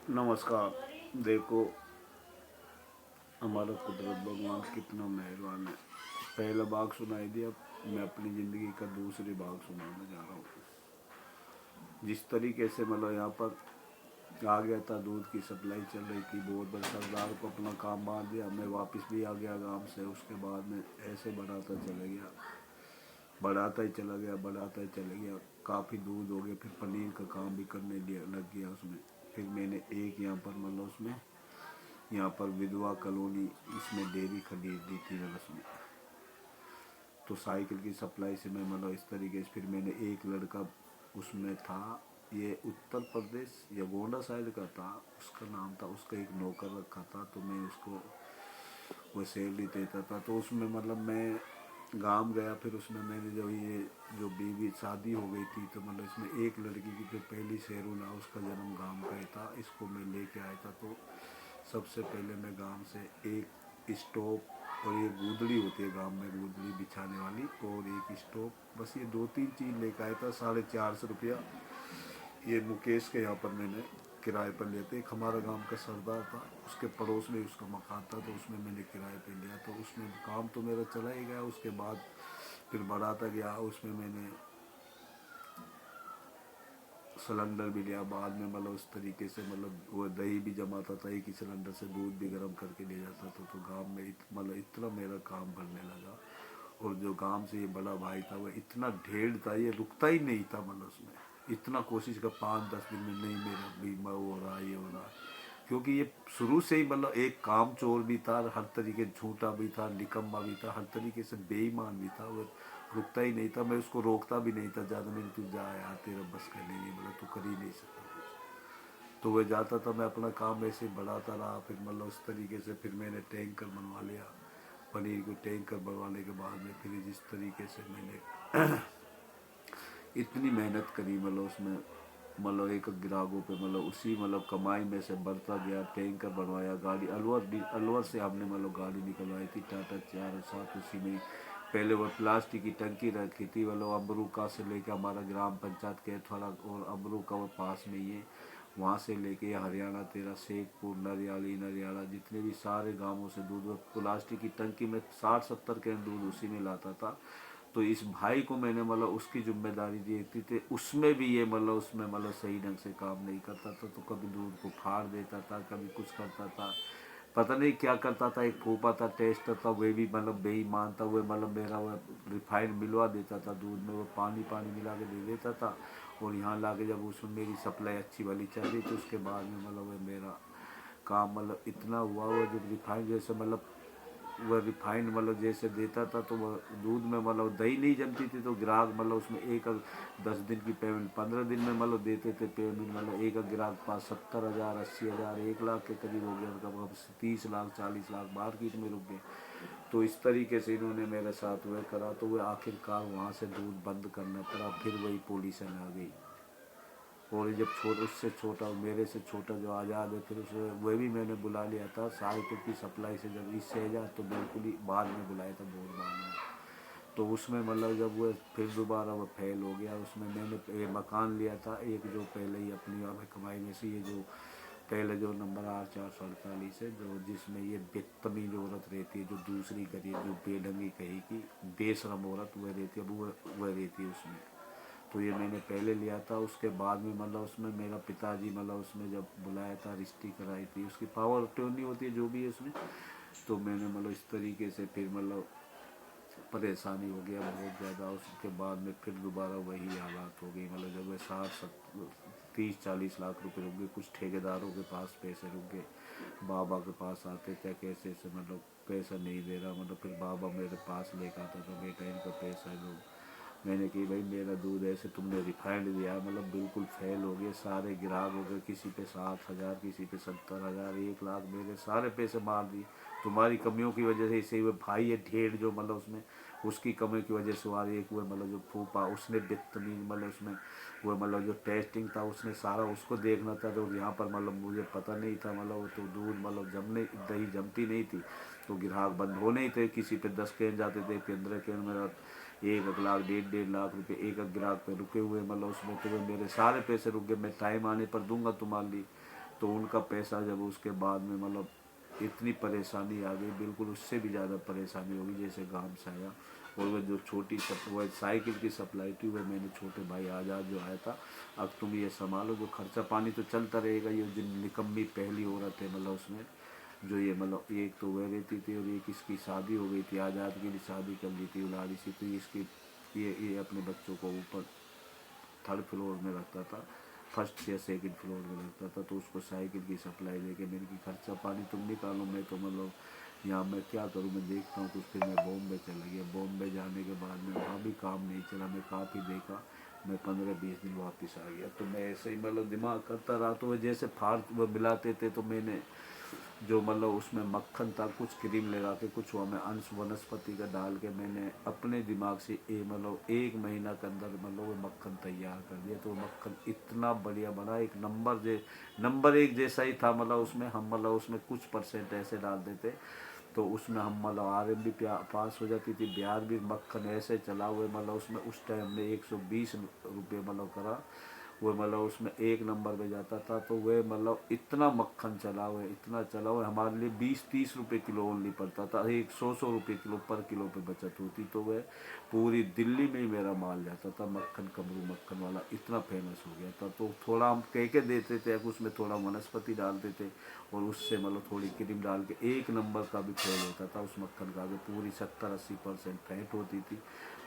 नमस्कार। देखो, हमारा कुदरत भगवान कितना मेहरबान है। पहला भाग सुनाई दिया, मैं अपनी ज़िंदगी का दूसरी भाग सुनाने जा रहा हूँ। जिस तरीके से मतलब यहाँ पर आ गया था, दूध की सप्लाई चल रही थी, बहुत बड़े सरदार को अपना काम बांध दिया, मैं वापस भी आ गया गांव से। उसके बाद में ऐसे बढ़ाता चला गया, बढ़ाता ही चला गया, बढ़ाता ही चला गया। काफ़ी दूध हो गया, फिर पनीर का काम भी करने लग गया उसमें। फिर मैंने एक यहाँ पर मतलब उसमें यहाँ पर विधवा कॉलोनी, इसमें डेयरी खरीद दी थी मैंने उसमें। तो साइकिल की सप्लाई से मैं मतलब इस तरीके से फिर मैंने एक लड़का उसमें था, ये उत्तर प्रदेश या गोंडा साइड का था, उसका नाम था, उसका एक नौकर रखा था। तो मैं उसको वो सैलरी देता था। तो उसमें मतलब मैं गांव गया, फिर उसमें मैंने जो ये जो बीवी शादी हो गई थी, तो मतलब इसमें एक लड़की की जो पहली शेरुला, उसका जन्म गांव का ही था, इसको मैं लेके आया था। तो सबसे पहले मैं गांव से एक स्टोव और ये गूदड़ी होती है गांव में, गूदड़ी बिछाने वाली, और एक स्टोव, बस ये दो तीन चीज़ लेकर आया था। 450 रुपया ये मुकेश के यहाँ पर मैंने किराए पर लिया था। एक हमारा गांव का सरदार था, उसके पड़ोस में उसका मकान था, तो उसमें मैंने किराए पे लिया। तो उसमें काम तो मेरा चला ही गया। उसके बाद फिर बढ़ाता गया, उसमें मैंने सिलेंडर भी लिया बाद में। मतलब उस तरीके से मतलब वो दही भी जमाता था, एक ही सिलेंडर से दूध भी गर्म करके ले जाता था। तो गांव में मतलब इतना मेरा काम बढ़ने लगा। और जो गांव से ये बड़ा भाई था, वो इतना ढेर था, ये रुकता ही नहीं था। मतलब उसमें इतना कोशिश कर 5-10 दिन में, नहीं मेरा बीमा हो रहा है, ये हो रहा है। क्योंकि ये शुरू से ही मतलब एक काम चोर भी था, हर तरीके झूठा भी था, निकम्मा भी था, हर तरीके से बेईमान भी था। वो रुकता ही नहीं था। मैं उसको रोकता भी नहीं था ज़्यादा, मैंने तू जा यार, तेरा बस का नहीं है, मतलब तू कर ही नहीं सकता कुछ। तो वह जाता था, मैं अपना काम ऐसे बढ़ाता रहा। फिर मतलब उस तरीके से फिर मैंने टैंकर बनवा लिया। पनीर को टैंकर बनवाने के बाद में फिर जिस तरीके से मैंने इतनी मेहनत करी, मतलब उसमें मतलब एक ग्राहकों पे मतलब उसी मतलब कमाई में से बढ़ता गया। टैंकर बनवाया, गाड़ी अलवर से हमने मतलब गाड़ी निकलवाई थी, टाटा 4 7। उसी में पहले वो प्लास्टिक की टंकी रखी थी, मतलब अमरूका से लेकर हमारा ग्राम पंचायत के थोड़ा और अमरूका वो पास में ही है, वहाँ से लेके हरियाणा तेरा शेखपुर, नरियाली, नरियाला, जितने भी सारे गांवों से दूध प्लास्टिक की टंकी में 60-70 कैन दूध उसी में लाता था। तो इस भाई को मैंने मतलब उसकी जिम्मेदारी दी थी। उसमें भी ये मतलब उसमें मतलब सही ढंग से काम नहीं करता था। तो कभी दूध को फाड़ देता था, कभी कुछ करता था, पता नहीं क्या करता था। एक फूफा था, टेस्टर था, वे भी मतलब बेईमान था। वो मतलब मेरा वो रिफाइंड मिलवा देता था दूध में, वो पानी पानी मिला के दे देता था। और यहाँ ला के जब उसमें मेरी सप्लाई अच्छी वाली चल रही, तो उसके बाद में मतलब वो मेरा काम मतलब इतना हुआ। वो जब रिफाइंड जैसे मतलब वह रिफाइंड मतलब जैसे देता था, तो वह दूध में मतलब दही नहीं जमती थी। तो ग्राहक मतलब उसमें 10 दिन की पेमेंट 15 दिन में मतलब देते थे पेमेंट। मतलब एक ग्राहक पास 70,000, 80,000, 1 लाख के करीब हो गया उनका, मतलब 30 लाख, 40 लाख मार्केट में रुक गए। तो इस तरीके से इन्होंने मेरे साथ वह करा। तो वह आखिरकार वहाँ से दूध बंद करना पड़ा। फिर वही पोजीशन आ गई। और जब उससे छोटा, मेरे से छोटा जो आज़ाद है, फिर उसे वह भी मैंने बुला लिया था साइकिल की सप्लाई से। जब इससे आज़ाद तो बिल्कुल ही बाद में बुलाया था, बहुत बाद में। तो उसमें मतलब जब वो फिर दोबारा वो फेल हो गया, उसमें मैंने ये मकान लिया था एक, जो पहले ही अपनी कमाई में से, ये जो पहले जो नंबर 8 448 है, जो जिसमें ये बेतमीज औरत रहती है, जो दूसरी गरीब, जो बेढंगी कही की बेशरम औरत वह रहती है, वह रहती है उसमें। तो ये मैंने पहले लिया था। उसके बाद में मतलब उसमें मेरा पिताजी मतलब उसमें जब बुलाया था, रजिस्ट्री कराई थी, उसकी पावर अटॉर्नी होती है जो भी है उसमें। तो मैंने मतलब इस तरीके से फिर मतलब परेशानी हो गया बहुत ज़्यादा। उसके बाद में फिर दोबारा वही हालात हो गई। मतलब जब वे 30-40 लाख रुपए रुक गए, कुछ ठेकेदारों के पास पैसे रुक गए, बाबा के पास आते थे कैसे से मतलब पैसा नहीं दे रहा। मतलब फिर बाबा मेरे पास लेकर आता था, बेटा इनका पैसा दो। मैंने कि भाई मेरा दूध ऐसे तुमने रिफाइंड दिया, मतलब बिल्कुल फेल हो गए। सारे ग्राहक हो गए, किसी पे 60,000, किसी पे 70,000, 1 लाख, मेरे सारे पैसे मार दिए तुम्हारी कमियों की वजह से। इसे वो भाई है ढेर जो मतलब उसमें उसकी कमी की वजह से हुआ। एक हुए मतलब जो फूफा, उसने बदतमीज मतलब उसमें वो मतलब जो टेस्टिंग था उसने सारा उसको देखना था। तो यहाँ पर मतलब मुझे पता नहीं था, मतलब वो तो दूध मतलब जमने दही जमती नहीं थी। तो ग्राहक बंद होने ही थे, किसी पे 10 कैन जाते थे, 15 कैन। मेरा 1 लाख, 1.5 लाख रुपये एक ग्राहक पे रुके हुए, मतलब उसमें तो मेरे सारे पैसे रुक गए। मैं टाइम आने पर दूंगा तुम्हारे लिए, तो उनका पैसा जब उसके बाद में मतलब इतनी परेशानी आ गई, बिल्कुल उससे भी ज़्यादा परेशानी होगी जैसे गांव से आया। और वह जो छोटी वो साइकिल की सप्लाई थी, वह मैंने छोटे भाई आज़ाद जो आया था, अब तुम ये संभालो, जो खर्चा पानी तो चलता रहेगा। ये जो निकम्मी पहली औरत है मतलब उसमें जो ये मतलब एक तो वह रहती थी और एक इसकी शादी हो गई थी, आज़ाद की भी शादी कर ली थी लाड़ी सी, तो इसकी ये अपने बच्चों को ऊपर थर्ड फ्लोर में रखता था, फर्स्ट या सेकंड फ्लोर में रखता था। तो उसको साइकिल की सप्लाई लेके मैंने की खर्चा पानी तुम निकालो, मैं तो मतलब यहाँ मैं क्या करूँ, मैं देखता हूँ कुछ। फिर मैं बॉम्बे चला गया। बॉम्बे जाने के बाद में वहाँ भी काम नहीं चला, मैं काफ़ी देखा, मैं 15-20 दिन वापस आ गया। तो मैं ऐसे ही मतलब दिमाग करता रहा। तो वह जैसे फार्क वो मिलाते थे, तो मैंने जो मतलब उसमें मक्खन था, कुछ क्रीम लगा के, कुछ वहाँ में अंश वनस्पति का डाल के मैंने अपने दिमाग से मतलब 1 महीना के अंदर मतलब वो मक्खन तैयार कर दिया। तो वो मक्खन इतना बढ़िया बना, एक नंबर एक जैसा ही था। मतलब उसमें हम मतलब उसमें कुछ परसेंट ऐसे डाल देते तो उसमें हम मतलब RM भी पास हो जाती थी, ब्याज भी। मक्खन ऐसे चला हुए मतलब उसमें उस टाइम में 120 रुपये मतलब करा, वो मतलब उसमें 1 नंबर पे जाता था। तो वह मतलब इतना मक्खन चला हुआ, इतना चला हुआ, हमारे लिए 20-30 रुपये किलो ओनली पड़ता था, 100 रुपये किलो पर किलो पे बचत होती। तो वह पूरी दिल्ली में ही मेरा माल जाता था, मक्खन कमरू मक्खन वाला इतना फेमस हो गया था। तो थोड़ा हम कह के देते थे, उसमें थोड़ा वनस्पति डालते थे और उससे मतलब थोड़ी क्रीम डाल के 1 नंबर का भी फेल होता था उस मक्खन का। भी पूरी 70-80% फैट होती थी,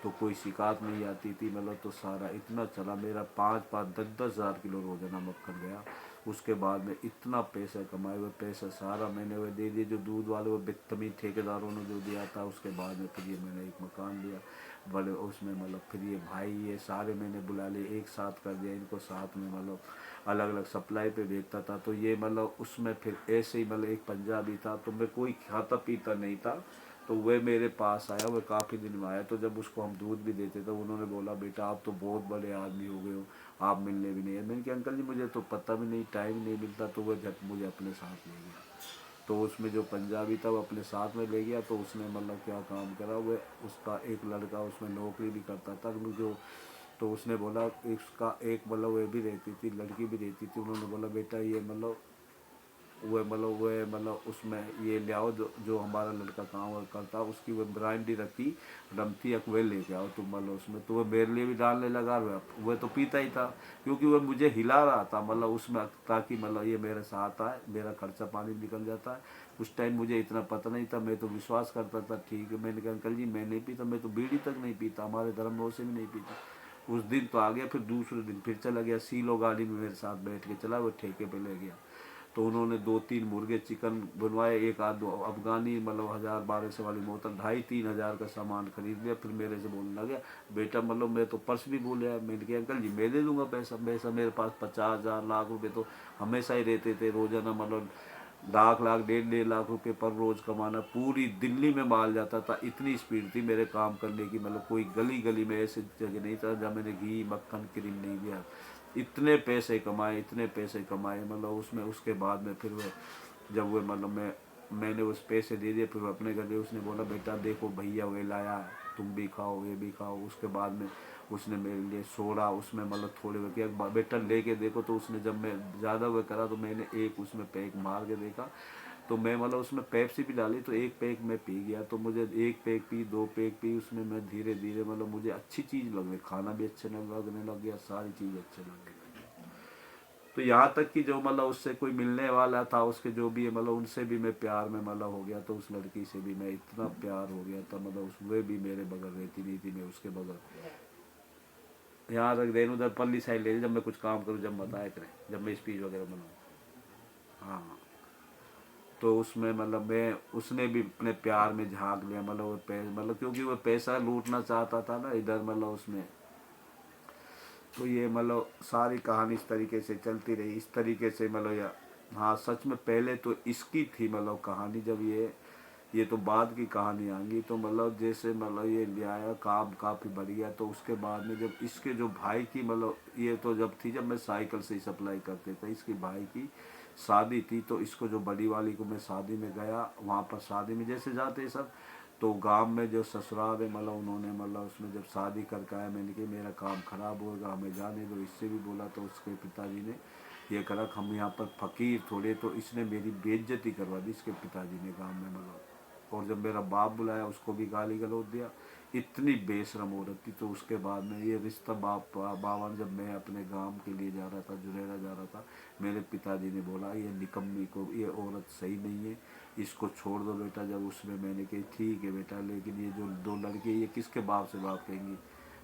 तो कोई शिकायत नहीं आती थी। मतलब तो सारा इतना चला, मेरा 5-10 हज़ार किलो रोजाना मक्खन गया। उसके बाद में इतना पैसा कमाए, हुए पैसा सारा मैंने वह दे दिए जो दूध वाले वो बेतमी ठेकेदारों ने जो दिया था। उसके बाद में फिर ये मैंने एक मकान लिया बड़े उसमें, मतलब फिर ये भाई ये सारे मैंने बुला लिए, एक साथ कर दिया इनको, साथ में मतलब अलग अलग सप्लाई पे भेजता था। तो ये मतलब उसमें फिर ऐसे ही मतलब एक पंजाबी था, तो मैं कोई खाता पीता नहीं था, तो वह मेरे पास आया, वह काफ़ी दिन में आया। तो जब उसको हम दूध भी देते थे, उन्होंने बोला बेटा आप तो बहुत बड़े आदमी हो गए हो, आप मिलने भी नहीं है। मैंने कहा अंकल जी मुझे तो पता भी नहीं, टाइम नहीं मिलता। तो वह झट मुझे अपने साथ ले गया। तो उसमें जो पंजाबी था वो अपने साथ में ले गया। तो उसने मतलब क्या काम करा, वह उसका एक लड़का उसमें नौकरी भी करता था जो। तो उसने बोला इसका एक मतलब वह भी रहती थी, लड़की भी रहती थी। उन्होंने बोला बेटा ये मतलब वह मतलब उसमें ये ले आओ, जो हमारा लड़का काम करता उसकी वह ब्रांडी रखी रमती अकवे लेके आओ तुम मतलब उसमें। तो वह मेरे लिए भी डालने लगा, वह तो पीता ही था क्योंकि वह मुझे हिला रहा था मतलब उसमें, ताकि मतलब ये मेरे साथ आए, मेरा खर्चा पानी निकल जाता है। उस टाइम मुझे इतना पता नहीं था, मैं तो विश्वास करता था ठीक है। मैंने कहा अंकल जी मैं नहीं पीता, मैं तो बीड़ी तक नहीं पीता, हमारे धर्म से भी नहीं पीता। उस दिन तो आ गया, फिर दूसरे दिन फिर चला गया, सीलो गाड़ी में मेरे साथ बैठ के चला, वो ठेके पे ले गया। तो उन्होंने 2-3 मुर्गे चिकन बनवाए, एक आध दो अफगानी मतलब 1000-1200 वाली बोतल, 2,500-3,000 का सामान खरीद लिया। फिर मेरे से बोलने लगे बेटा मतलब मैं तो पर्स भी भूल गया। मैंने कहा अंकल जी मैं दे दूंगा पैसा मेरे पास 50,000 लाख रुपए तो हमेशा ही रहते थे रोजाना, मतलब लाख लाख 1.5 लाख रुपए पर रोज कमाना, पूरी दिल्ली में माल जाता था। इतनी स्पीड थी मेरे काम करने की, मतलब कोई गली गली में ऐसे जगह नहीं था जहाँ मैंने घी मक्खन क्रीम नहीं दिया। इतने पैसे कमाए, इतने पैसे कमाए मतलब उसमें। उसके बाद में फिर वह जब वो मतलब मैंने उस पैसे दे दिए, फिर अपने घर गए। उसने बोला बेटा देखो भैया वे लाया, तुम भी खाओ ये भी खाओ। उसके बाद में उसने मेरे लिए सोडा उसमें मतलब थोड़े वे किया, बेटा लेके देखो। तो उसने जब मैं ज़्यादा वो करा तो मैंने एक उसमें पैक मार के देखा, तो मैं मतलब उसमें पेप्सी भी डाली, तो एक पैक मैं पी गया। तो मुझे एक पैक पी, 2 पैक पी, उसमें मैं धीरे धीरे मतलब मुझे अच्छी चीज़ लग रही, खाना भी अच्छे लगने लग गया, सारी चीज़ अच्छे लगने लगी। तो यहाँ तक कि जो मतलब उससे कोई मिलने वाला था उसके जो भी है मतलब उनसे भी मैं प्यार में मतलब हो गया। तो उस लड़की से भी मैं इतना प्यार हो गया था मतलब उस वे भी मेरे बगल रहती नहीं थी, मैं उसके बगल। यहाँ तक रेनू उधर पल्ली साइड ले, जब मैं कुछ काम करूँ जब बताया करें, जब मैं स्पीच वगैरह बनाऊँ। हाँ, तो उसमें मतलब मैं उसने भी अपने प्यार में झांक लिया मतलब वो मतलब क्योंकि वो पैसा लूटना चाहता था ना इधर मतलब उसमें। तो ये मतलब सारी कहानी इस तरीके से चलती रही, इस तरीके से मतलब या हाँ सच में पहले तो इसकी थी मतलब कहानी, जब ये तो बाद की कहानी आ गई। तो मतलब जैसे मतलब ये ले आया, काम काफ़ी बढ़ गया। तो उसके बाद में जब इसके जो भाई की मतलब ये तो जब थी जब मैं साइकिल से ही सप्लाई करते थे, इसके भाई की शादी थी। तो इसको जो बड़ी वाली को मैं शादी में गया, वहाँ पर शादी में जैसे जाते सब, तो गांव में जो ससुराल है मतलब उन्होंने मतलब उसमें जब शादी करके आया, मैंने कहा मेरा काम ख़राब होगा हमें जाने दो, इससे भी बोला। तो उसके पिताजी ने ये करा कि हम यहाँ पर फ़कीर थोड़े, तो इसने मेरी बेइज्जती करवा दी इसके पिताजी ने गांव में मतलब। और जब मेरा बाप बुलाया उसको भी गाली गलौज दिया, इतनी बेशरम औरत थी। तो उसके बाद में ये रिश्ता बाबा, जब मैं अपने गांव के लिए जा रहा था, जुरेरा जा रहा था, मेरे पिताजी ने बोला ये निकम्मी को, ये औरत सही नहीं है, इसको छोड़ दो बेटा। जब उसमें मैंने कही ठीक है बेटा, लेकिन ये जो दो लड़के ये किसके बाप से बाप कहेंगी।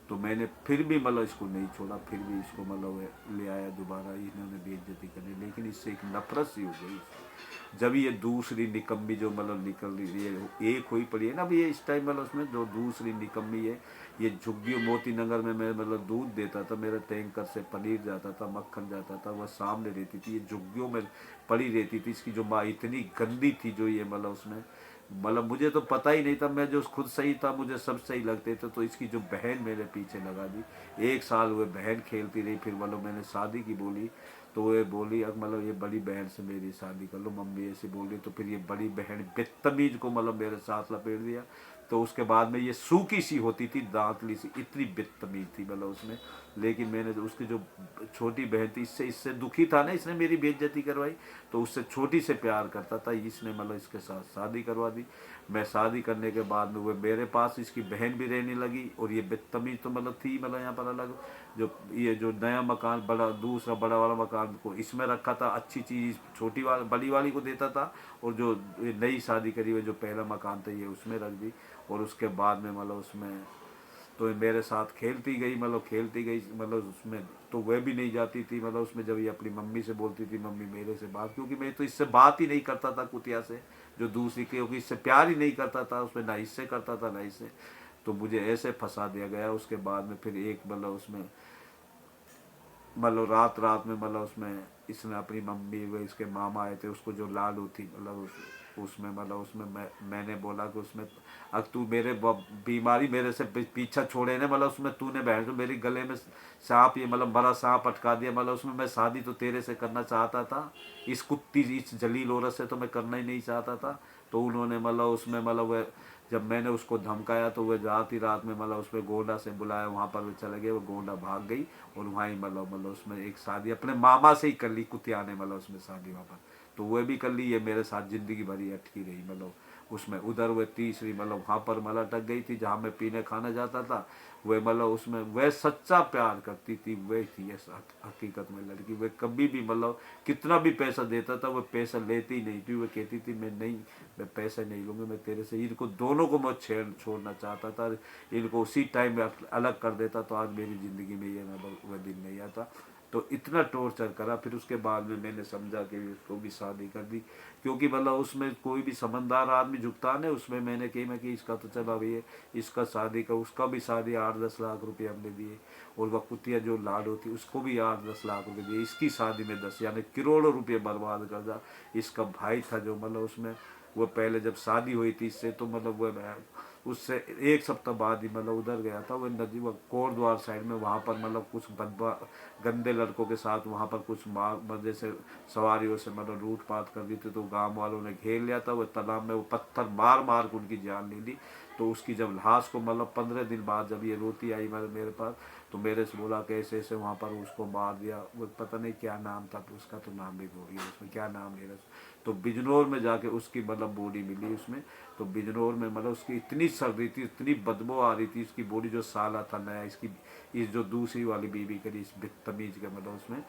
तो मैंने फिर भी मतलब इसको नहीं छोड़ा, फिर भी इसको मतलब ले आया दोबारा, इन्होंने बेइज्जती करनी, लेकिन इससे एक नफरत सी हो गई। जब ये दूसरी निकम्मी जो मतलब निकल रही है, एक हुई पड़ी है ना अभी ये इस टाइम, मतलब उसमें जो दूसरी निकम्मी है, ये झुग्गी मोती नगर में मैं मतलब दूध देता था, मेरे टैंकर से पनीर जाता था, मक्खन जाता था, वह सामने रहती थी, ये झुग्गियों में पड़ी रहती थी। इसकी जो माँ इतनी गंदी थी, जो ये मतलब उसमें मतलब मुझे तो पता ही नहीं था, मैं जो खुद सही था, मुझे सब सही लगते थे। तो इसकी जो बहन मेरे पीछे लगा दी, 1 साल वो बहन खेलती रही, फिर मतलब मैंने शादी की बोली, तो वो बोली अब मतलब ये बड़ी बहन से मेरी शादी कर लो, मम्मी ऐसे बोल रही। तो फिर ये बड़ी बहन बदतमीज को मतलब मेरे साथ लपेट दिया। तो उसके बाद में ये सूखी सी होती थी, दांतली सी, इतनी बदतमीज थी मतलब उसमें। लेकिन मैंने तो उसकी जो छोटी बहन थी, इससे इससे दुखी था ना, इसने मेरी बेइज्जती करवाई, तो उससे छोटी से प्यार करता था, इसने मतलब इसके साथ शादी करवा दी। मैं शादी करने के बाद में वो मेरे पास इसकी बहन भी रहने लगी, और ये बदतमीज तो मतलब थी मतलब यहाँ पर अलग। जो ये जो नया मकान, बड़ा दूसरा बड़ा वाला मकान को इसमें रखा था, अच्छी चीज़ छोटी वाली बड़ी वाली को देता था, और जो नई शादी करी हुई जो पहला मकान था ये उसमें रख दी। और उसके बाद में मतलब उसमें तो ये मेरे साथ खेलती गई, मतलब खेलती गई मतलब उसमें, तो वह भी नहीं जाती थी मतलब उसमें। जब ये अपनी मम्मी से बोलती थी, मम्मी मेरे से बात, क्योंकि मैं तो इससे बात ही नहीं करता था कुतिया से, जो दूसरी, क्योंकि इससे प्यार ही नहीं करता था, उसमें ना इससे करता था ना इससे। तो मुझे ऐसे फंसा दिया गया। उसके बाद में फिर एक मतलब उसमें मतलब रात रात में मतलब उसमें इसने अपनी मम्मी व इसके मामा आए थे, उसको जो लाडू थी मतलब उसमें मतलब उसमें मैंने बोला कि उसमें अब तू मेरे बीमारी मेरे से पीछा छोड़े ने, मतलब उसमें तूने बहन को मेरे गले में सांप, ये मतलब बड़ा सांप अटका दिया, मतलब उसमें मैं शादी तो तेरे से करना चाहता था, इस कुत्ती इस जलील औरत से तो मैं करना ही नहीं चाहता था। तो उन्होंने मतलब उसमें मतलब वह जब मैंने उसको धमकाया, तो वह रात ही रात में मतलब उसमें गोंडा से बुलाया, वहाँ पर वो चले गए, वो गोंडा भाग गई, और वहाँ ही मतलब उसमें एक शादी अपने मामा से ही कर ली, कुतिया ने मतलब उसमें शादी वहाँ पर। तो वह भी कर ली, ये मेरे साथ ज़िंदगी भरी अटकी रही मतलब उसमें। उधर वह तीसरी मतलब वहाँ पर मतलब अटक गई थी, जहाँ मैं पीने खाना जाता था, वह मतलब उसमें वह सच्चा प्यार करती थी, वह थी ये हकीकत में लड़की। वह कभी भी मतलब कितना भी पैसा देता था, वह पैसा लेती नहीं थी, वह कहती थी मैं नहीं, मैं पैसे नहीं लूँगी, मैं तेरे से, इनको दोनों को मैं छोड़ना चाहता था, इनको उसी टाइम में अलग कर देता, तो आज मेरी ज़िंदगी में ये मतलब वह दिन नहीं आता। तो इतना टॉर्चर करा। फिर उसके बाद में मैंने समझा कि उसको भी शादी कर दी, क्योंकि मतलब उसमें कोई भी समझदार आदमी झुकता नहीं उसमें। मैंने कही मैं कि इसका तो चला भैया, इसका शादी का, उसका भी शादी 8-10 लाख रुपये हमने दिए, और वह कुतिया जो लाड होती उसको भी 8-10 लाख रुपये दिए, इसकी शादी में 10 यानी करोड़ों रुपये बर्बाद कर दिया। इसका भाई था जो मतलब उसमें, वो पहले जब शादी हुई थी इससे, तो मतलब वह उससे 1 सप्ताह बाद ही मतलब उधर गया था, वो नदी, वो कोटद्वार साइड में, वहाँ पर मतलब कुछ बदबा गंदे लड़कों के साथ वहाँ पर कुछ मार जैसे सवारियों से मतलब लूट पाट कर दी थी। तो गांव वालों ने घेर लिया था, वो तालाब में वो पत्थर मार मार के उनकी जान ले ली। तो उसकी जब लाश को मतलब 15 दिन बाद जब ये रोती आई मेरे पास, तो मेरे से बोला कि ऐसे ऐसे वहाँ पर उसको मार दिया, वो पता नहीं क्या नाम था, तो उसका तो नाम भी भूल गया, उसमें क्या नाम ले रहा। तो बिजनौर में जाके उसकी मतलब बॉडी मिली उसमें। तो बिजनौर में मतलब उसकी इतनी सर्दी थी, इतनी बदबू आ रही थी, इसकी बॉडी जो साला था नया, इसकी इस जो दूसरी वाली बीवी करी इस बदतमीज के मतलब उसमें,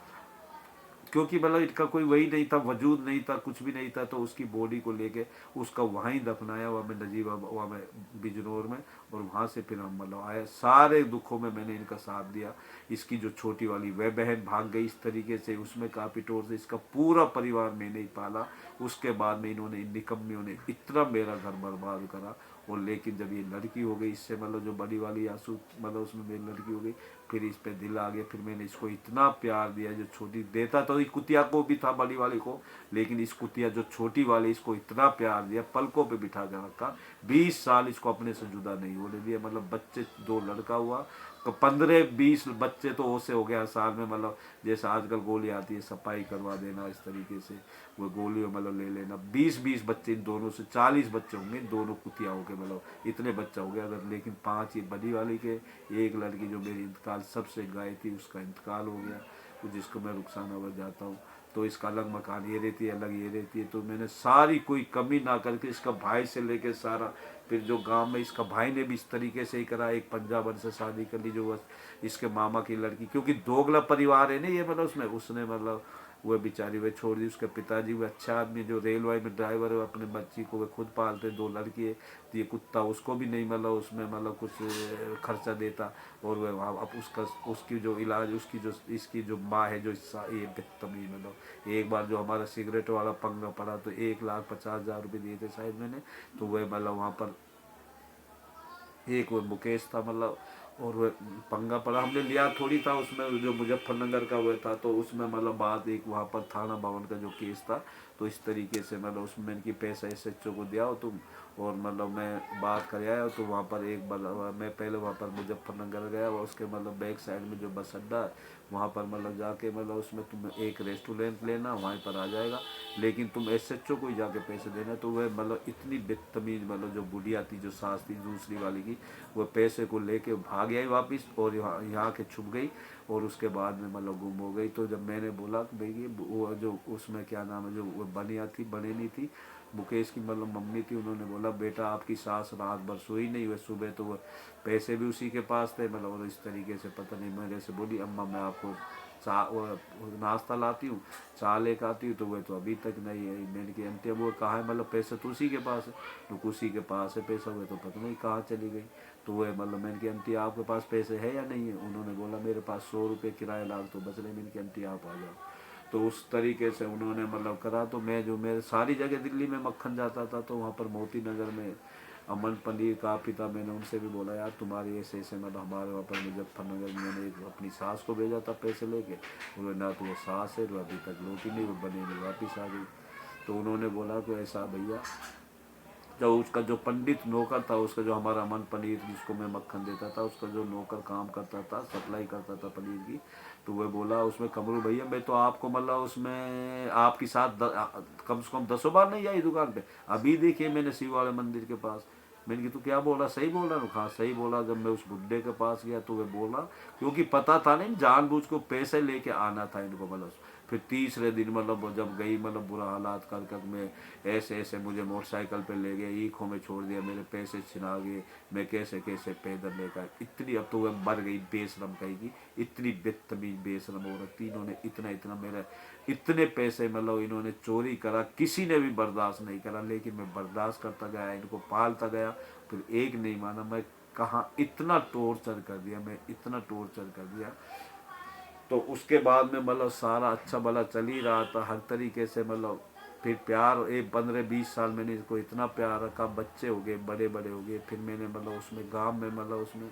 क्योंकि मतलब इनका कोई वही नहीं था, वजूद नहीं था, कुछ भी नहीं था। तो उसकी बॉडी को लेके उसका वहीं दफनाया हुआ मैं नजीब हुआ मैं बिजनौर में। और वहाँ से फिर हम मतलब आए, सारे दुखों में मैंने इनका साथ दिया। इसकी जो छोटी वाली वह बहन भाग गई इस तरीके से, उसमें काफ़ी टोर से इसका पूरा परिवार मैंने ही पाला। उसके बाद में इन्होंने, इन निकम्मियों ने इतना मेरा घर बर्बाद करा। और लेकिन जब ये लड़की हो गई इससे मतलब जो बड़ी वाली आंसू मतलब उसमें मेरी लड़की हो गई, फिर इस पे दिल आ गया। फिर मैंने इसको इतना प्यार दिया, जो छोटी देता तो इस कुतिया को भी था बड़ी वाली को, लेकिन इस कुतिया जो छोटी वाली इसको इतना प्यार दिया, पलकों पे बिठा कर रखा। 20 साल इसको अपने से जुदा नहीं होने दिया। मतलब बच्चे 2 लड़का हुआ, तो 15-20 बच्चे तो ओसे हो गया साल में। मतलब जैसे आजकल गोली आती है, सफाई करवा देना इस तरीके से, वो गोली मतलब ले लेना। 20-20 बच्चे इन दोनों से, 40 बच्चे होंगे दोनों कुतियाओं के, मतलब इतने बच्चा हो गया अगर। लेकिन 5 ये बड़ी वाली के, एक लड़की जो मेरी इंतकाल सबसे गाय थी उसका इंतकाल हो गया। जिसको मैं रुखसानाबाद जाता हूँ, तो इसका अलग मकान ये रहती है, अलग ये रहती है। तो मैंने सारी कोई कमी ना करके इसका भाई से लेके सारा, फिर जो गांव में इसका भाई ने भी इस तरीके से ही करा, एक पंजाबन से शादी कर ली जो बस इसके मामा की लड़की, क्योंकि दोगला परिवार है ना ये, मतलब उसमें उसने मतलब वह बेचारी वह छोड़ दी। उसके पिताजी वो अच्छा आदमी जो रेलवे में ड्राइवर है, अपने बच्ची को वे खुद पालते, दो लड़की है। तो ये कुत्ता उसको भी नहीं मतलब उसमें मतलब कुछ खर्चा देता। और वह वहाँ अब उसका उसकी जो इलाज, उसकी जो इसकी जो माँ है जो ये बदतमीज, मतलब एक बार जो हमारा सिगरेट वाला पंगा पड़ा तो 1,50,000 रुपये दिए थे शायद मैंने। तो वह मतलब वहाँ पर एक वो मुकेश था मतलब, और वह पंगा पड़ा, हमने लिया थोड़ी था उसमें, जो मुजफ्फरनगर का वो था। तो उसमें मतलब बात एक वहाँ पर थाना भवन का जो केस था, तो इस तरीके से मतलब उसमें इनकी पैसा SHO को दिया हो तुम, और मतलब मैं बात कर आया। तो वहाँ पर एक बार मैं पहले वहाँ पर मुजफ्फरनगर गया, और उसके मतलब बैक साइड में जो बस अड्डा है वहाँ पर मतलब जाके मतलब उसमें तुम एक रेस्टोरेंट लेना, वहीं पर आ जाएगा, लेकिन तुम SHO को ही जाके पैसे देना। तो वह मतलब इतनी बदतमीज, मतलब जो बुढ़िया थी, जो सास थी दूसरी वाली की, वो पैसे को लेके भाग आई वापस, और यहाँ के छुप गई, और उसके बाद में मतलब गुम हो गई। तो जब मैंने बोला कि भाई ये वो जो उसमें क्या नाम है, जो वो बनिया थी, बनेनी थी, मुकेश की मतलब मम्मी थी, उन्होंने बोला बेटा आपकी सास रात भर सोई नहीं, वह सुबह तो वह पैसे भी उसी के पास थे मतलब, और इस तरीके से पता नहीं मेरे से बोली अम्मा मैं आपको नाश्ता लाती हूँ, चाय लेकर आती हूँ, तो वह तो अभी तक नहीं है। मैंने की आंटी वो कहाँ है, मतलब पैसे तो उसी के पास है। तो उसी के पास है पैसा, हुए तो पता नहीं कहाँ चली गई। तो वह मतलब मैंने की आंटी आपके पास पैसे है या नहीं है, उन्होंने बोला मेरे पास 100 रुपये किराया लाग तो बच रहे। मैंने की आंटी आप आ जाओ। तो उस तरीके से उन्होंने मतलब करा। तो मैं जो मेरे सारी जगह दिल्ली में मक्खन जाता था, तो वहाँ पर मोती नगर में अमन पनीर काफ़ी था। मैंने उनसे भी बोला यार तुम्हारी ऐसे ऐसे, मतलब हमारे वहाँ पर मुजफ्फरनगर में मैंने एक अपनी सास को भेजा था पैसे लेके, उन्होंने ना तो वो सास है, वो अभी तक लौटी नहीं, वो बने नहीं, वापिस आ गई। तो उन्होंने बोला कि ऐसा भैया, जो उसका जो पंडित नौकर था, उसका जो हमारा अमन पनीर जिसको मैं मक्खन देता था, उसका जो नौकर काम करता था, सप्लाई करता था पनीर की, तो वह बोला उसमें कमरू भैया मैं तो आपको मतलब उसमें आपकी साथ कम से कम 10 बार नहीं आई दुकान पे, अभी देखिए मैंने शिव वाले मंदिर के पास। मैंने कि तू क्या बोला, सही बोल रहा? हाँ सही बोला। जब मैं उस बुड्ढे के पास गया तो वह बोला, क्योंकि पता था नहीं जानबूझ को पैसे लेके आना था इनको मतलब। फिर तीसरे दिन मतलब जब गई, मतलब बुरा हालात कर कर मैं ऐसे ऐसे मुझे मोटरसाइकिल पे ले गए, ईखों में छोड़ दिया, मेरे पैसे छिना गए, मैं कैसे कैसे पैदल लेकर इतनी, अब तो वह मर गई बेशरम कहेगी, इतनी बदतमीज बेशरम औरत थी। इन्होंने इतना इतना मेरा इतने पैसे मतलब इन्होंने चोरी करा, किसी ने भी बर्दाश्त नहीं करा, लेकिन मैं बर्दाश्त करता गया, इनको पालता गया। फिर एक नहीं माना, मैं कहाँ इतना टॉर्चर कर दिया, मैं इतना टॉर्चर कर दिया। तो उसके बाद में मतलब सारा अच्छा भला चल ही रहा था हर तरीके से मतलब। फिर प्यार एक 15-20 साल मैंने इसको इतना प्यार रखा, बच्चे हो गए, बड़े बड़े हो गए। फिर मैंने मतलब उसमें गांव में मतलब उसमें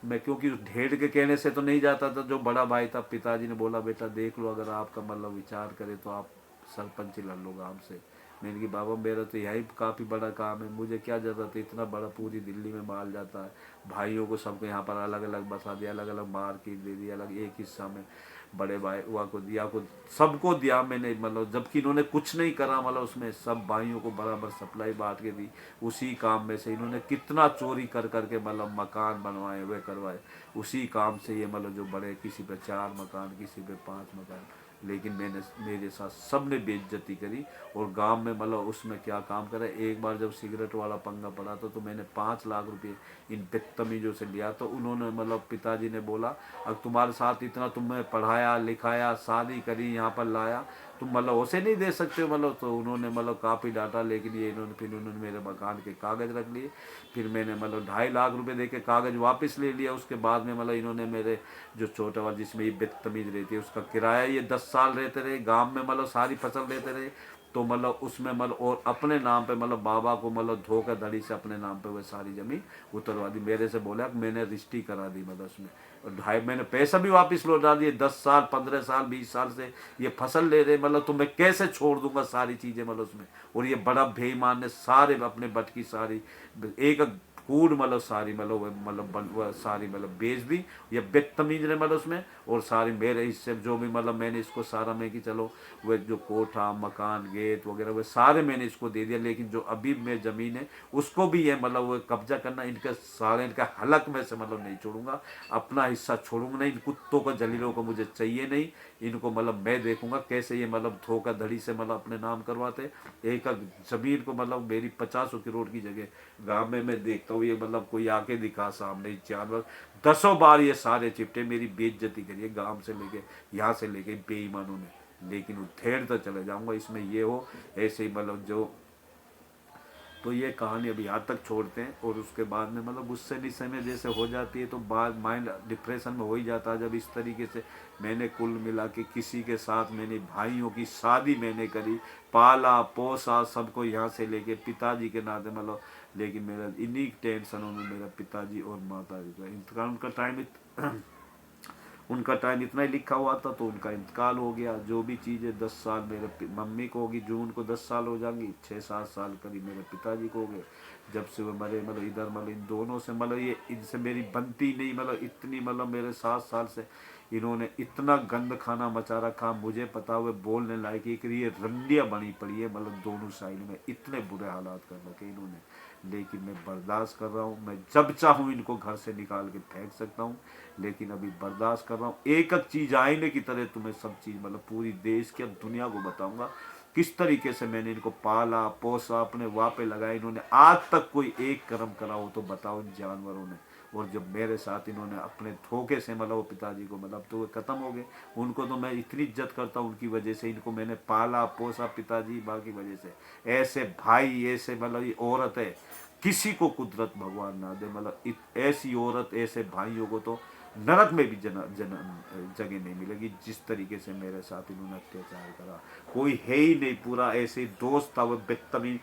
मैं, क्योंकि उस ढेड़ के कहने से तो नहीं जाता था, जो बड़ा भाई था पिताजी ने बोला बेटा देख लो अगर आपका मतलब विचार करे तो आप सरपंच लड़ लो गाँव से। मैंने कि बाबा मेरा तो यही काफ़ी बड़ा काम है, मुझे क्या ज़रूरत है, इतना बड़ा पूरी दिल्ली में माल जाता है, भाइयों को सबको यहाँ पर अलग अलग बसा दिया, अलग अलग मार्केट दे दी, अलग एक हिस्सा में बड़े भाई हुआ को दिया, को सबको दिया मैंने मतलब, जबकि इन्होंने कुछ नहीं करा मतलब उसमें सब भाइयों को बराबर सप्लाई बांट के दी। उसी काम में से इन्होंने कितना चोरी कर करके मतलब मकान बनवाए वे करवाए, उसी काम से ये मतलब जो बड़े किसी पे 4 मकान, किसी पे 5 मकान, लेकिन मैंने मेरे साथ सब ने बेइज्जती करी। और गांव में मतलब उसमें क्या काम करे, एक बार जब सिगरेट वाला पंगा पड़ा था तो मैंने 5 लाख रुपए इन बदतमीजों से लिया। तो उन्होंने मतलब पिताजी ने बोला अब तुम्हारे साथ इतना तुम्हें पढ़ाया लिखाया, शादी करी, यहाँ पर लाया, तुम मतलब उसे नहीं दे सकते हो मतलब। तो उन्होंने मतलब काफ़ी डांटा, लेकिन ये इन्होंने फिर उन्होंने मेरे मकान के कागज़ रख लिए। फिर मैंने मतलब 2.5 लाख रुपए दे के कागज़ वापस ले लिया। उसके बाद में मतलब इन्होंने मेरे जो छोटा वाला जिसमें ये बदतमीज रहती है उसका किराया, ये 10 साल रहते रहे गांव में, मतलब सारी फसल लेते रहे। तो मतलब उसमें मतलब और अपने नाम पे मतलब बाबा को मतलब धोखाधड़ी से अपने नाम पे वह सारी जमीन उतरवा दी। मेरे से बोला कि मैंने रजिस्ट्री करा दी मतलब उसमें, और मैंने पैसा भी वापस लौटा दिए। 10 साल 15 साल 20 साल से ये फसल ले रहे, मतलब तो मैं कैसे छोड़ दूंगा सारी चीज़ें मतलब उसमें। और ये बड़ा बेईमान ने सारे अपने बट की सारी एक कूड़ मतलब सारी मतलब वो सारी मतलब बेच दी, ये बदतमीज ने मतलब उसमें, और सारी मेरे हिस्से जो भी मतलब मैंने इसको सारा में कि चलो वो जो कोठा मकान गेट वगैरह वो सारे मैंने इसको दे दिया, लेकिन जो अभी में ज़मीन है उसको भी ये मतलब वो कब्जा करना, इनका सारे इनका हलक में से मतलब नहीं छोड़ूंगा, अपना हिस्सा छोड़ूंगा नहीं, इन कुत्तों को जलीलों को मुझे चाहिए नहीं, इनको मतलब मैं देखूंगा कैसे ये मतलब धोखाधड़ी से मतलब अपने नाम करवाते। एक जमीन को मतलब मेरी 50 करोड़ की जगह गांव में मैं देखता हूँ ये मतलब कोई आके दिखा सामने जानवर 10 बार ये सारे चिपटे मेरी बेइज्जती करिए गांव से लेके यहाँ से लेके बेईमानों ने, लेकिन उधेड़ तो चले जाऊंगा इसमें ये हो ऐसे ही मतलब जो। तो ये कहानी अभी यहाँ तक छोड़ते हैं, और उसके बाद में मतलब गुस्से निस्से में जैसे हो जाती है तो बाद माइंड डिप्रेशन में हो ही जाता है। जब इस तरीके से मैंने कुल मिला के किसी के साथ मैंने भाइयों की शादी मैंने करी, पाला पोसा सबको यहाँ से लेके पिताजी के नाते मतलब, लेकिन मेरा इन्हीं टेंशनों में मेरा पिताजी और माता जी का इंतकाल, उनका टाइम इतना ही लिखा हुआ था तो उनका इंतकाल हो गया। जो भी चीज़ें 10 साल मेरे मम्मी को होगी, जून को 10 साल हो जाएंगी, 6-7 साल करीब मेरे पिताजी को हो गए जब से वो मरे। मतलब इधर मतलब इन दोनों से मतलब ये इनसे मेरी बनती नहीं, मतलब इतनी मतलब मेरे 7 साल से इन्होंने इतना गंद खाना मचा रखा, मुझे पता हुए बोलने लायक एक ये रंडियाँ बनी पड़ी है, मतलब दोनों साइड में इतने बुरे हालात कर रखे इन्होंने, लेकिन मैं बर्दाश्त कर रहा हूँ। मैं जब चाहूँ इनको घर से निकाल के फेंक सकता हूँ, लेकिन अभी बर्दाश्त कर रहा हूँ। एक एक चीज़ आईने की तरह तुम्हें सब चीज़ मतलब पूरी देश की अब दुनिया को बताऊंगा किस तरीके से मैंने इनको पाला पोसा अपने वाह पे लगाया। इन्होंने आज तक कोई एक कर्म करा हो तो बताओ इन जानवरों ने। और जब मेरे साथ इन्होंने अपने धोखे से मतलब वो पिताजी को मतलब तो वो खत्म हो गए। उनको तो मैं इतनी इज्जत करता हूँ उनकी वजह से, इनको मैंने पाला पोसा पिताजी बाकी वजह से। ऐसे भाई ऐसे मतलब ये औरत है किसी को कुदरत भगवान ना दे, मतलब ऐसी औरत ऐसे भाइयों को तो नरक में भी जगह नहीं मिलेगी जिस तरीके से मेरे साथ इन्होंने अत्याचार करा। कोई है ही नहीं, पूरा ऐसे दोस्त था वो बेतमीज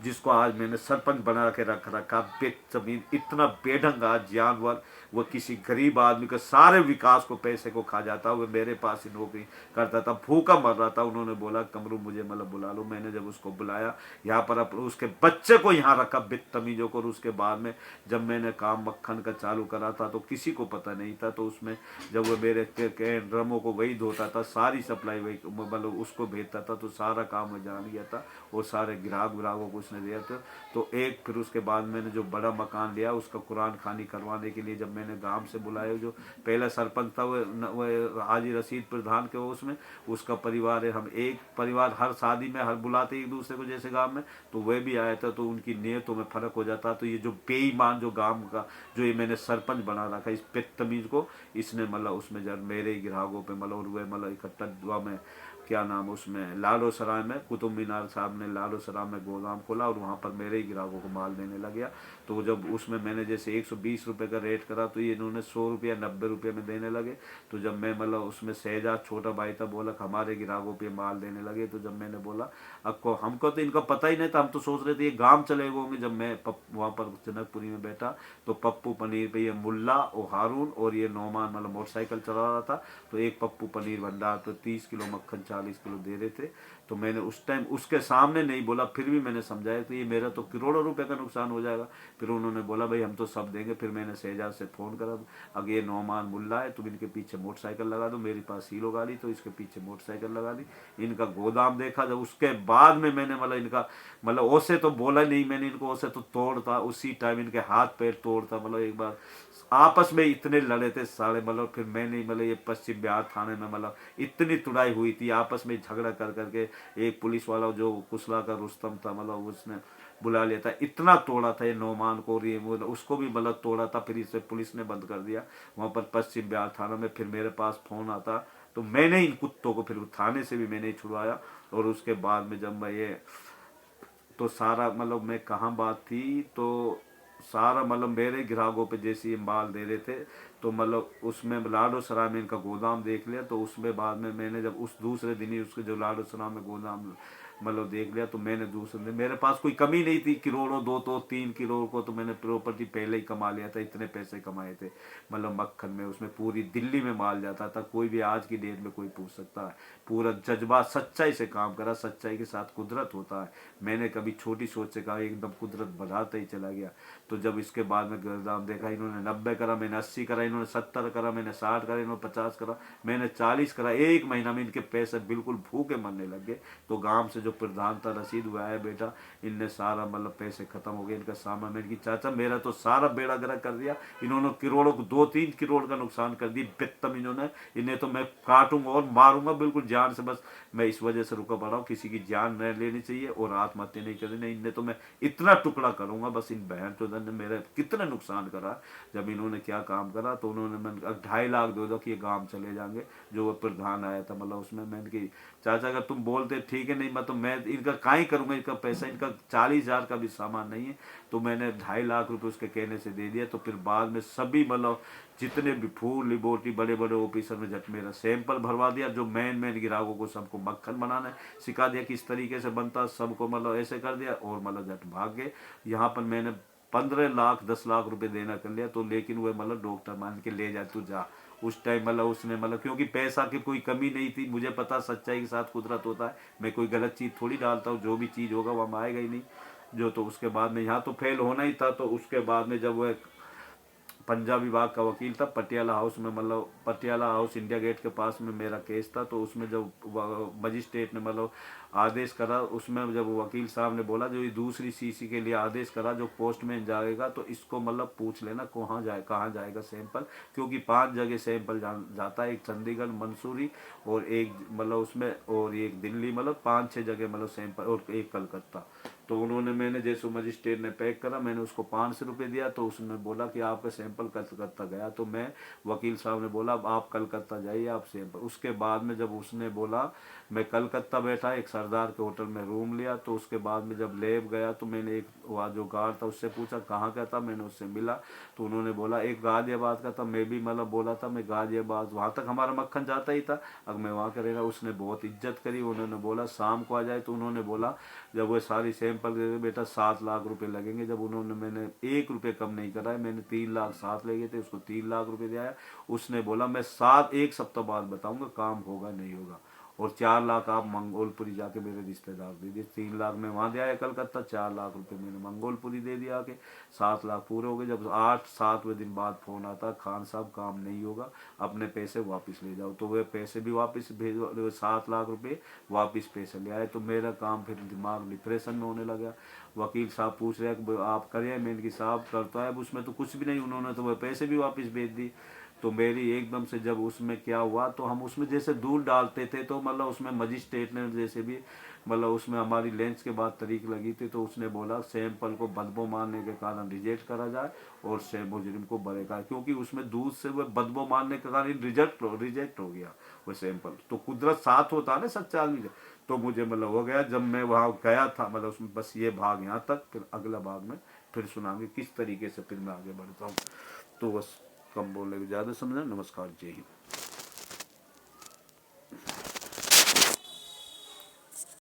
जिसको आज मैंने सरपंच बना के रख रखा, बेजमीन इतना बेढंगा जानवर। वो किसी गरीब आदमी के सारे विकास को पैसे को खा जाता। वो मेरे पास ही नौकरी करता था, भूखा मर रहा था। उन्होंने बोला कमरू मुझे मतलब बुला लो। मैंने जब उसको बुलाया यहाँ पर उसके बच्चे को यहाँ रखा बेतमीजों को। और उसके बाद में जब मैंने काम मक्खन का चालू करा था तो किसी को पता नहीं था। तो उसमें जब वो मेरे ड्रमों को वही धोता था, सारी सप्लाई वही मतलब उसको भेजता था, तो सारा काम मैं जान लिया था और सारे ग्राहकों को उसने दिया था। तो एक फिर उसके बाद मैंने जो बड़ा मकान लिया उसका कुरान खानी करवाने के लिए जब मैंने गांव से बुलाया, जो पहला सरपंच था वो हाजी रशीद प्रधान के वो उसमें उसका परिवार है। हम एक परिवार हर शादी में हर बुलाते एक दूसरे को जैसे गांव में, तो वह भी आया था। तो उनकी नीयतों में फर्क हो जाता। तो ये जो बेईमान जो गांव का जो ये मैंने सरपंच बना रखा इस बदतमीज को, इसने मतलब उसमें जब मेरे ही ग्राहकों पे मतलब और वह मतलब इकट्ठा दुआ में क्या नाम उसमें लालो सराय में कुतुब मीनार साहब ने लालो सराय में गोदाम खोला और वहाँ पर मेरे ही ग्राहकों को माल देने लग गया। तो जब उसमें मैंने जैसे 120 रुपये का रेट करा तो ये इन्होंने 100 रुपया 90 रुपये में देने लगे। तो जब मैं मतलब उसमें शहजाद छोटा भाई था बोला हमारे ग्राहकों पे माल देने लगे। तो जब मैंने बोला आपको हमको तो इनका पता ही नहीं था, हम तो सोच रहे थे ये गांव चले गए होंगे। जब मैं वहाँ पर जनकपुरी में बैठा तो पप्पू पनीर पे ये मुल्ला और हारून और ये नौमान मतलब मोटरसाइकिल चला रहा था। तो एक पप्पू पनीर भंडार तो 30 किलो मक्खन 40 किलो दे रहे थे। तो मैंने उस टाइम उसके सामने नहीं बोला, फिर भी मैंने समझाया तो ये मेरा तो करोड़ों रुपए का नुकसान हो जाएगा। फिर उन्होंने बोला भाई हम तो सब देंगे। फिर मैंने शहजाद से फ़ोन करा, अगर ये नौमान मुल्ला है तुम इनके पीछे मोटरसाइकिल लगा दो। मेरे पास हीरो गाड़ी तो इसके पीछे मोटरसाइकिल लगा दी। इनका गोदाम देखा जब उसके बाद में मैंने मतलब इनका मतलब ओसे तो बोला नहीं मैंने इनको, ओसे तो तोड़ता उसी टाइम इनके हाथ पैर तोड़ता। मतलब एक बार आपस में इतने लड़े थे साले मतलब। फिर मैंने मतलब ये पश्चिम बिहार थाने में मतलब इतनी तुड़ाई हुई थी आपस में झगड़ा कर करके। एक पुलिस वाला जो कुसला का रुस्तम था मतलब उसने बुला लिया था, इतना तोड़ा था ये नौमान को और ये उसको भी मतलब तोड़ा था। फिर इसे पुलिस ने बंद कर दिया वहाँ पर पश्चिम बिहार थाना में। फिर मेरे पास फ़ोन आता तो मैंने इन कुत्तों को फिर थाने से भी मैंने छुड़वाया। और उसके बाद में जब मैं ये तो सारा मतलब मैं कहाँ बात थी तो सारा मतलब मेरे ग्राहकों पे जैसे ये माल दे रहे थे तो मतलब उसमें लाडो सराय में इनका गोदाम देख लिया। तो उसमें बाद में मैंने जब उस दूसरे दिन ही उसके जो लाडो सराय में गोदाम मतलब देख लिया। तो मैंने दूसरे दिन, मेरे पास कोई कमी नहीं थी, करोड़ों, 2 तो 3 करोड़ को तो मैंने प्रॉपर्टी पहले ही कमा लिया था, इतने पैसे कमाए थे मतलब मक्खन में। उसमें पूरी दिल्ली में माल जाता था, कोई भी आज की डेट में कोई पूछ सकता है। पूरा जज्बा सच्चाई से काम करा, सच्चाई के साथ कुदरत होता है। मैंने कभी छोटी सोच से कहा, एकदम कुदरत बढ़ाता ही चला गया। तो जब इसके बाद में दाम देखा, इन्होंने 90 करा, मैंने 80 करा, इन्होंने 70 करा, मैंने 60 करा, इन्होंने 50 करा, मैंने 40 करा। एक महीना में इनके पैसे बिल्कुल भूखे मरने लग गए। तो गांव से जो प्रधान था, रसीद हुआ है बेटा, इनने सारा मतलब पैसे खत्म हो गए, इनका सामान। मैंने की चाचा मेरा तो सारा बेड़ा गर्क कर दिया, इन्होंने करोड़ों को 2-3 करोड़ का नुकसान कर दी बेत्तम इन्होंने। इन्हें तो मैं काटूंगा और मारूंगा बिल्कुल जान से। बस मैं इस वजह से रुका पड़ा हूँ, किसी की जान न लेनी चाहिए और आत्महत्या नहीं करनी। नहीं, इन्हें तो मैं इतना टुकड़ा करूंगा बस। इन बहन चौधरी ने मेरे कितना नुकसान करा। जब इन्होंने क्या काम करा, तो उन्होंने मैंने 2.5 लाख दे दो कि ये गांव चले जाएंगे। जो वो प्रधान आया था मतलब उसमें मैंने की, चाचा अगर तुम बोलते ठीक है, नहीं मैं तो मैं इनका काई करूंगा, इनका पैसा, इनका 40,000 का भी सामान नहीं है। तो मैंने 2.5 लाख रुपए उसके कहने से दे दिया। तो फिर बाद में सभी मतलब जितने भी फूल लिबोटी बड़े बड़े ऑफिसर में झट मेरा सैंपल भरवा दिया। जो मेन ग्राहकों को सबको मक्खन बनाना सिखा दिया, किस तरीके से बनता, सबको मतलब ऐसे कर दिया। और मतलब झट भाग गए। यहाँ पर मैंने 15 लाख 10 लाख रुपए देना कर लिया। तो लेकिन वह मतलब डॉक्टर मान के ले जा, तू जा। उस टाइम मतलब उसने मतलब, क्योंकि पैसा की कोई कमी नहीं थी, मुझे पता सच्चाई के साथ कुदरत होता है। मैं कोई गलत चीज़ थोड़ी डालता हूँ, जो भी चीज़ होगा वह आएगा ही नहीं। जो तो उसके बाद में यहाँ तो फेल होना ही था। तो उसके बाद में जब वह पंजाब विभाग का वकील था, पटियाला हाउस में मतलब पटियाला हाउस इंडिया गेट के पास में मेरा केस था। तो उसमें जब मजिस्ट्रेट ने मतलब आदेश करा, उसमें जब वकील साहब ने बोला जो ये दूसरी सीसी के लिए आदेश करा, जो पोस्टमैन जाएगा तो इसको मतलब पूछ लेना कहाँ जाएगा सैंपल। क्योंकि 5 जगह सैंपल जाता है, एक चंडीगढ़, मंसूरी और एक मतलब उसमें और एक दिल्ली, मतलब 5-6 जगह मतलब सैंपल, और एक कलकत्ता। तो उन्होंने, मैंने जैसे मजिस्ट्रेट ने पैक करा, मैंने उसको 500 रुपये दिया। तो उसने बोला कि आपका सैंपल कलकत्ता गया। तो मैं, वकील साहब ने बोला अब आप कलकत्ता जाइए, आप सैंपल। उसके बाद में जब उसने बोला, मैं कलकत्ता बैठा, एक सरदार के होटल में रूम लिया। तो उसके बाद में जब लैब गया, तो मैंने एक वहाँ जो गार्ड था उससे पूछा कहाँ का था, मैंने उससे मिला। तो उन्होंने बोला एक गाजियाबाद का था। मैं भी मतलब बोला था मैं गाजियाबाद, वहाँ तक हमारा मक्खन जाता ही था, अब मैं वहाँ करेगा। उसने बहुत इज्जत करी, उन्होंने बोला शाम को आ जाए। तो उन्होंने बोला, जब वो सारी सैंपल दे दे बेटा 7 लाख रुपए लगेंगे। जब उन्होंने, मैंने 1 रुपये कम नहीं कराया, मैंने 3 लाख 7 ले गए थे, उसको 3 लाख रुपए दिया। उसने बोला मैं 1 सप्ताह बाद बताऊंगा काम होगा नहीं होगा। और 4 लाख आप मंगोलपुरी जाके मेरे रिश्तेदार दे दिए। 3 लाख में वहाँ दे आया कलकत्ता, 4 लाख रुपए मैंने मंगोलपुरी दे दिया आके, 7 लाख पूरे हो गए। जब 8-7वें दिन बाद फोन आता, खान साहब काम नहीं होगा, अपने पैसे वापस ले जाओ। तो वे पैसे भी वापस भेज, 7 लाख रुपए वापस पैसे ले आए। तो मेरा काम फिर दिमाग डिप्रेशन में होने लगा। वकील साहब पूछ रहे हैं आप करिए, मैंने कि साहब करता है, अब उसमें तो कुछ भी नहीं। उन्होंने तो वह पैसे भी वापस भेज दी। तो मेरी एकदम से जब उसमें क्या हुआ, तो हम उसमें जैसे दूध डालते थे, तो मतलब उसमें मजिस्ट्रेट ने जैसे भी मतलब उसमें हमारी लेंस के बाद तरीक लगी थी। तो उसने बोला सैंपल को बदबू मारने के कारण रिजेक्ट करा जाए और से मुजरिम को बरेगा, क्योंकि उसमें दूध से वह बदबू मारने के कारण रिजेक्ट हो गया वो सैंपल। तो कुदरत साथ होता है ना सच्चा आदमी से। तो मुझे मतलब हो गया जब मैं वहाँ गया था, मतलब उसमें बस ये भाग यहाँ तक, फिर अगला भाग में फिर सुनाएंगे किस तरीके से फिर मैं आगे बढ़ता हूँ। तो बस कम बोलने के ज़्यादा समझा। नमस्कार, जय हिंद।